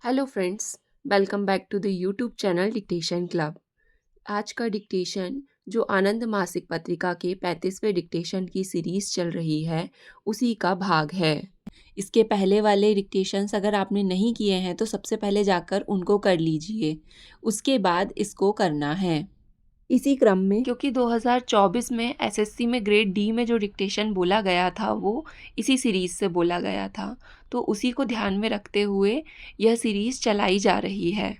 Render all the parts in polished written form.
Hello friends, welcome back to the YouTube channel dictation club. आज का dictation जो आनंद मासिक पत्रिका के 35वें डिक्टेशन की सीरीज़ चल रही है, उसी का भाग है। इसके पहले वाले डिक्टेशंस अगर आपने नहीं किए हैं तो सबसे पहले जाकर उनको कर लीजिए, उसके बाद इसको करना है। इसी क्रम में क्योंकि 2024 में एसएससी में ग्रेड डी में जो डिक्टेशन बोला गया था वो इसी सीरीज़ से बोला गया था, तो उसी को ध्यान में रखते हुए यह सीरीज़ चलाई जा रही है।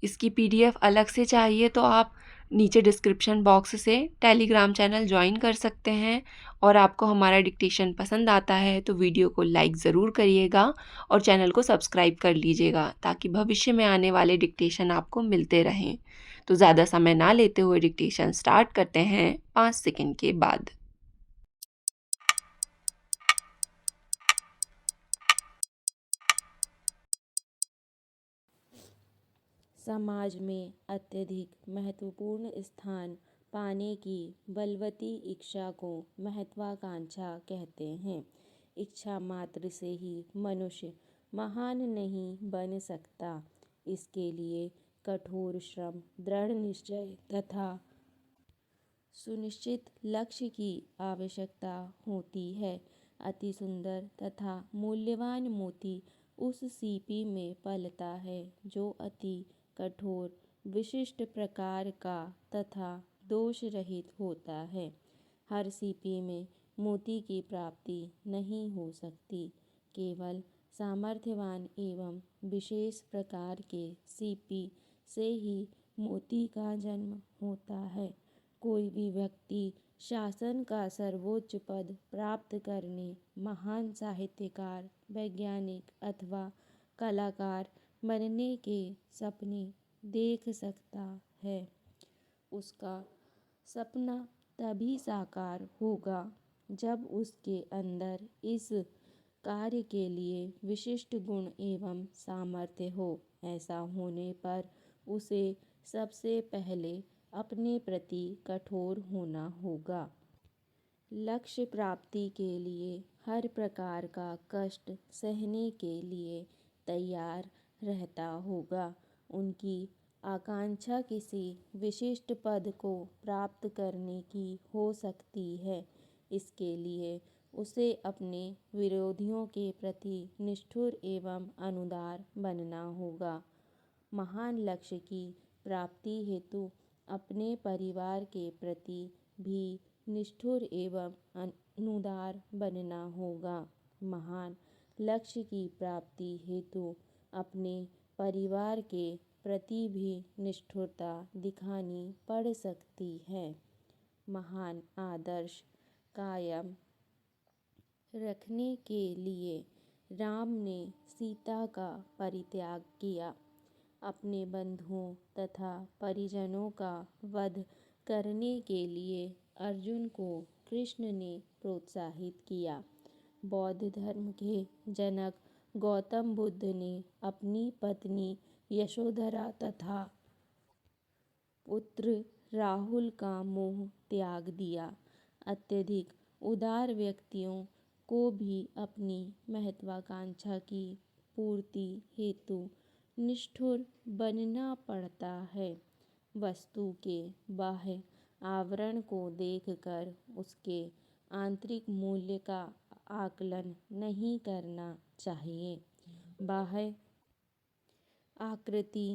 इसकी पीडीएफ अलग से चाहिए तो आप नीचे डिस्क्रिप्शन बॉक्स से टेलीग्राम चैनल ज्वाइन कर सकते हैं। और आपको हमारा डिक्टेशन पसंद आता है तो वीडियो को लाइक ज़रूर करिएगा और चैनल को सब्सक्राइब कर लीजिएगा ताकि भविष्य में आने वाले डिक्टेशन आपको मिलते रहें। तो ज़्यादा समय ना लेते हुए डिक्टेशन स्टार्ट करते हैं 5 सेकंड के बाद। समाज में अत्यधिक महत्वपूर्ण स्थान पाने की बलवती इच्छा को महत्वाकांक्षा कहते हैं। इच्छा मात्र से ही मनुष्य महान नहीं बन सकता। इसके लिए कठोर श्रम, दृढ़ निश्चय तथा सुनिश्चित लक्ष्य की आवश्यकता होती है। अति सुंदर तथा मूल्यवान मोती उस सीपी में पलता है जो अति कठोर, विशिष्ट प्रकार का तथा दोष रहित होता है। हर सीपी में मोती की प्राप्ति नहीं हो सकती। केवल सामर्थ्यवान एवं विशेष प्रकार के सीपी से ही मोती का जन्म होता है। कोई भी व्यक्ति शासन का सर्वोच्च पद प्राप्त करने, महान साहित्यकार, वैज्ञानिक अथवा कलाकार बनने के सपने देख सकता है। उसका सपना तभी साकार होगा जब उसके अंदर इस कार्य के लिए विशिष्ट गुण एवं सामर्थ्य हो। ऐसा होने पर उसे सबसे पहले अपने प्रति कठोर होना होगा। लक्ष्य प्राप्ति के लिए हर प्रकार का कष्ट सहने के लिए तैयार रहता होगा। उनकी आकांक्षा किसी विशिष्ट पद को प्राप्त करने की हो सकती है। इसके लिए उसे अपने विरोधियों के प्रति निष्ठुर एवं अनुदार बनना होगा। महान लक्ष्य की प्राप्ति हेतु अपने परिवार के प्रति भी निष्ठुर एवं अनुदार बनना होगा। महान लक्ष्य की प्राप्ति हेतु अपने परिवार के प्रति भी निष्ठुरता दिखानी पड़ सकती है। महान आदर्श कायम रखने के लिए राम ने सीता का परित्याग किया। अपने बंधुओं तथा परिजनों का वध करने के लिए अर्जुन को कृष्ण ने प्रोत्साहित किया। बौद्ध धर्म के जनक गौतम बुद्ध ने अपनी पत्नी यशोधरा तथा पुत्र राहुल का मोह त्याग दिया। अत्यधिक उदार व्यक्तियों को भी अपनी महत्वाकांक्षा की पूर्ति हेतु निष्ठुर बनना पड़ता है। वस्तु के बाह्य आवरण को देखकर उसके आंतरिक मूल्य का आकलन नहीं करना चाहिए। बाह्य आकृति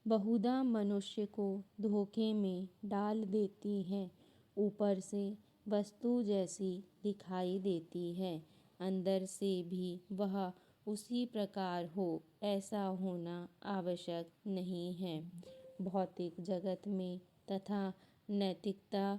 बहुधा मनुष्य को धोखे में डाल देती है। ऊपर से वस्तु जैसी दिखाई देती है, अंदर से भी वह उसी प्रकार हो, ऐसा होना आवश्यक नहीं है। भौतिक जगत में तथा नैतिकता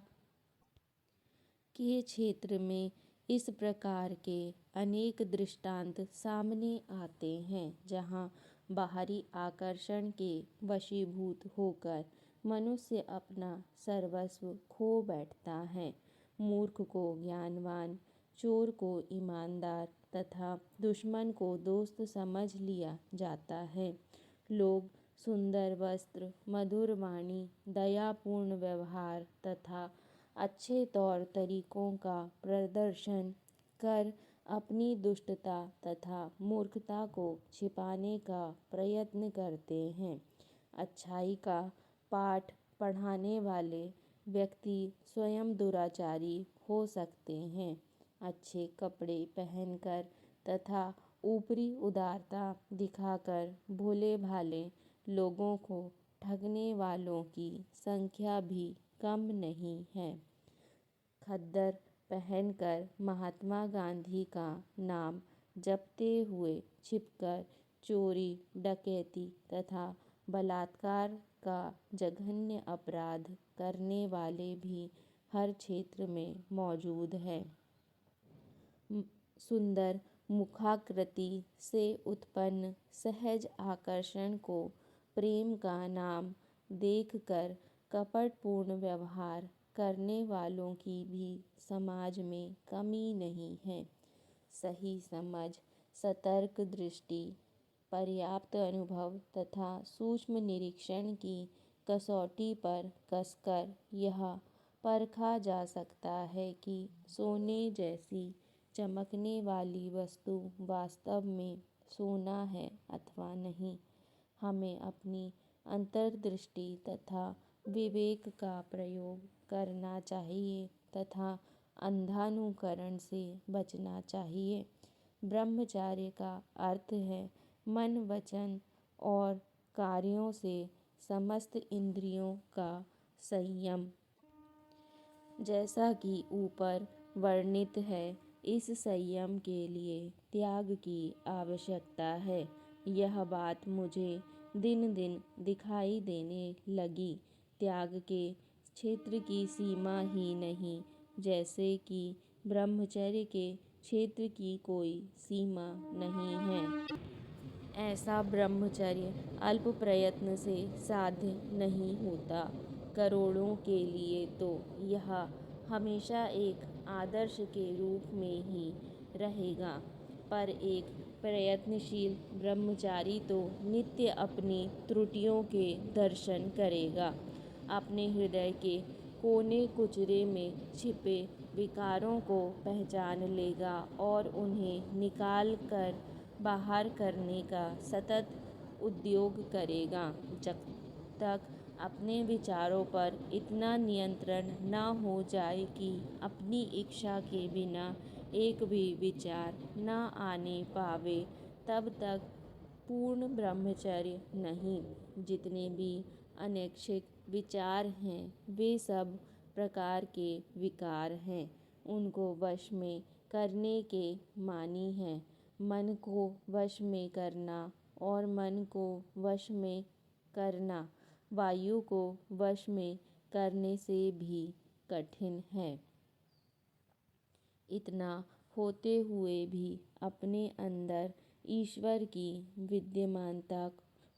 के क्षेत्र में इस प्रकार के अनेक दृष्टांत सामने आते हैं, जहाँ बाहरी आकर्षण के वशीभूत होकर मनुष्य अपना सर्वस्व खो बैठता है। मूर्ख को ज्ञानवान, चोर को ईमानदार तथा दुश्मन को दोस्त समझ लिया जाता है। लोग सुंदर वस्त्र, मधुर वाणी, दयापूर्ण व्यवहार तथा अच्छे तौर तरीकों का प्रदर्शन कर अपनी दुष्टता तथा मूर्खता को छिपाने का प्रयत्न करते हैं। अच्छाई का पाठ पढ़ाने वाले व्यक्ति स्वयं दुराचारी हो सकते हैं। अच्छे कपड़े पहनकर तथा ऊपरी उदारता दिखाकर भोले भाले लोगों को ठगने वालों की संख्या भी कम नहीं है। खद्दर पहनकर महात्मा गांधी का नाम जपते हुए छिपकर चोरी, डकैती तथा बलात्कार का जघन्य अपराध करने वाले भी हर क्षेत्र में मौजूद हैं। सुंदर मुखाकृति से उत्पन्न सहज आकर्षण को प्रेम का नाम देखकर कपटपूर्ण व्यवहार करने वालों की भी समाज में कमी नहीं है। सही समझ, सतर्क दृष्टि, पर्याप्त अनुभव तथा सूक्ष्म निरीक्षण की कसौटी पर कसकर यह परखा जा सकता है कि सोने जैसी चमकने वाली वस्तु वास्तव में सोना है अथवा नहीं। हमें अपनी अंतर्दृष्टि तथा विवेक का प्रयोग करना चाहिए तथा अंधानुकरण से बचना चाहिए। ब्रह्मचर्य का अर्थ है मन, वचन और कार्यों से समस्त इंद्रियों का संयम। जैसा कि ऊपर वर्णित है, इस संयम के लिए त्याग की आवश्यकता है। यह बात मुझे दिन दिन दिखाई देने लगी। त्याग के क्षेत्र की सीमा ही नहीं, जैसे कि ब्रह्मचर्य के क्षेत्र की कोई सीमा नहीं है। ऐसा ब्रह्मचर्य अल्प प्रयत्न से साध्य नहीं होता। करोड़ों के लिए तो यह हमेशा एक आदर्श के रूप में ही रहेगा, पर एक प्रयत्नशील ब्रह्मचारी तो नित्य अपनी त्रुटियों के दर्शन करेगा, अपने हृदय के कोने कुचरे में छिपे विकारों को पहचान लेगा और उन्हें निकाल कर बाहर करने का सतत उद्योग करेगा। जब तक अपने विचारों पर इतना नियंत्रण न हो जाए कि अपनी इच्छा के बिना एक भी विचार न आने पावे, तब तक पूर्ण ब्रह्मचर्य नहीं। जितने भी अनैच्छिक विचार हैं, वे सब प्रकार के विकार हैं। उनको वश में करने के मानी हैं। मन को वश में करना और मन को वश में करना वायु को वश में करने से भी कठिन है। इतना होते हुए भी अपने अंदर ईश्वर की विद्यमानता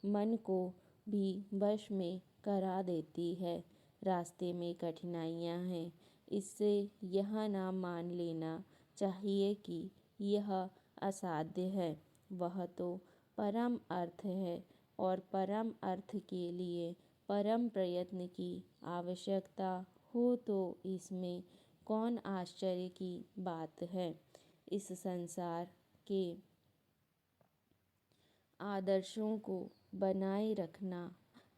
मन को भी वश में करा देती है। रास्ते में कठिनाइयाँ हैं, इससे यह ना मान लेना चाहिए कि यह असाध्य है। वह तो परम अर्थ है और परम अर्थ के लिए परम प्रयत्न की आवश्यकता हो तो इसमें कौन आश्चर्य की बात है। इस संसार के आदर्शों को बनाए रखना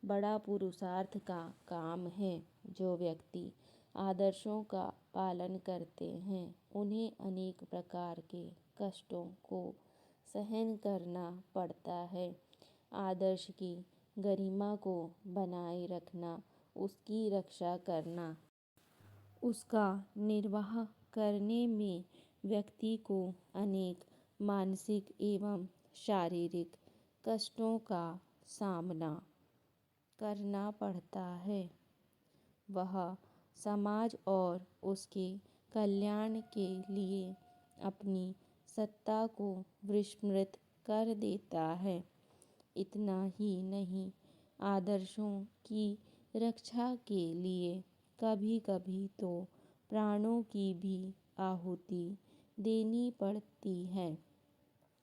बड़ा पुरुषार्थ का काम है। जो व्यक्ति आदर्शों का पालन करते हैं, उन्हें अनेक प्रकार के कष्टों को सहन करना पड़ता है। आदर्श की गरिमा को बनाए रखना, उसकी रक्षा करना, उसका निर्वाह करने में व्यक्ति को अनेक मानसिक एवं शारीरिक कष्टों का सामना करना पड़ता है। वह समाज और उसके कल्याण के लिए अपनी सत्ता को विस्मृत कर देता है। इतना ही नहीं, आदर्शों की रक्षा के लिए कभी कभी तो प्राणों की भी आहुति देनी पड़ती है।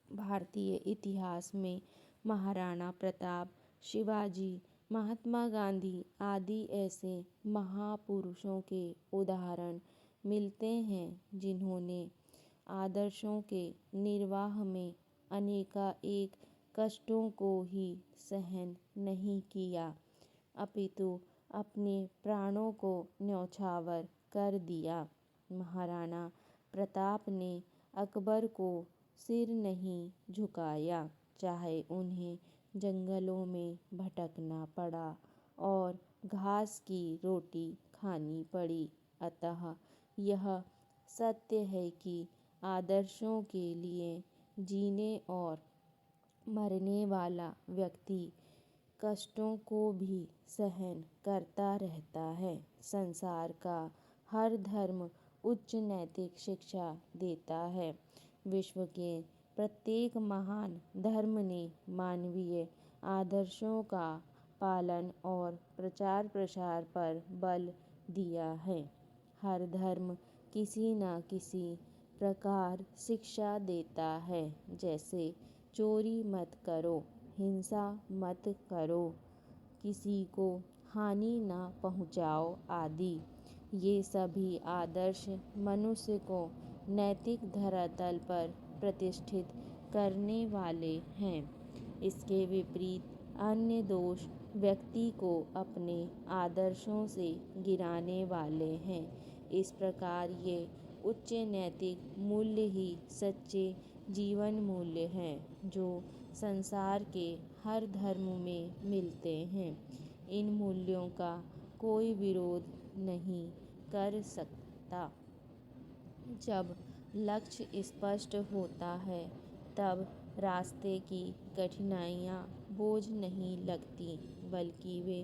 भारतीय इतिहास में महाराणा प्रताप, शिवाजी, महात्मा गांधी आदि ऐसे महापुरुषों के उदाहरण मिलते हैं, जिन्होंने आदर्शों के निर्वाह में अनेकानेक कष्टों को ही सहन नहीं किया, अपितु अपने प्राणों को न्यौछावर कर दिया। महाराणा प्रताप ने अकबर को सिर नहीं झुकाया, चाहे उन्हें जंगलों में भटकना पड़ा और घास की रोटी खानी पड़ी। अतः यह सत्य है कि आदर्शों के लिए जीने और मरने वाला व्यक्ति कष्टों को भी सहन करता रहता है। संसार का हर धर्म उच्च नैतिक शिक्षा देता है। विश्व के प्रत्येक महान धर्म ने मानवीय आदर्शों का पालन और प्रचार प्रसार पर बल दिया है। हर धर्म किसी न किसी प्रकार शिक्षा देता है, जैसे चोरी मत करो, हिंसा मत करो, किसी को हानि न पहुँचाओ आदि। ये सभी आदर्श मनुष्य को नैतिक धरातल पर प्रतिष्ठित करने वाले हैं। इसके विपरीत अन्य दोष व्यक्ति को अपने आदर्शों से गिराने वाले हैं। इस प्रकार ये उच्च नैतिक मूल्य ही सच्चे जीवन मूल्य हैं, जो संसार के हर धर्म में मिलते हैं। इन मूल्यों का कोई विरोध नहीं कर सकता। जब लक्ष्य स्पष्ट होता है, तब रास्ते की कठिनाइयाँ बोझ नहीं लगती, बल्कि वे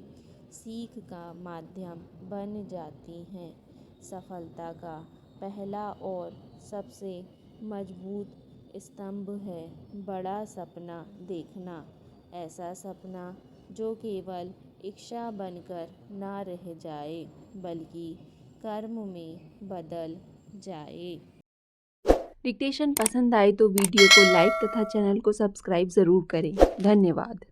सीख का माध्यम बन जाती हैं। सफलता का पहला और सबसे मजबूत स्तंभ है बड़ा सपना देखना। ऐसा सपना जो केवल इच्छा बनकर ना रह जाए, बल्कि कर्म में बदल जाए। डिक्टेशन पसंद आए तो वीडियो को लाइक तथा चैनल को सब्सक्राइब ज़रूर करें। धन्यवाद।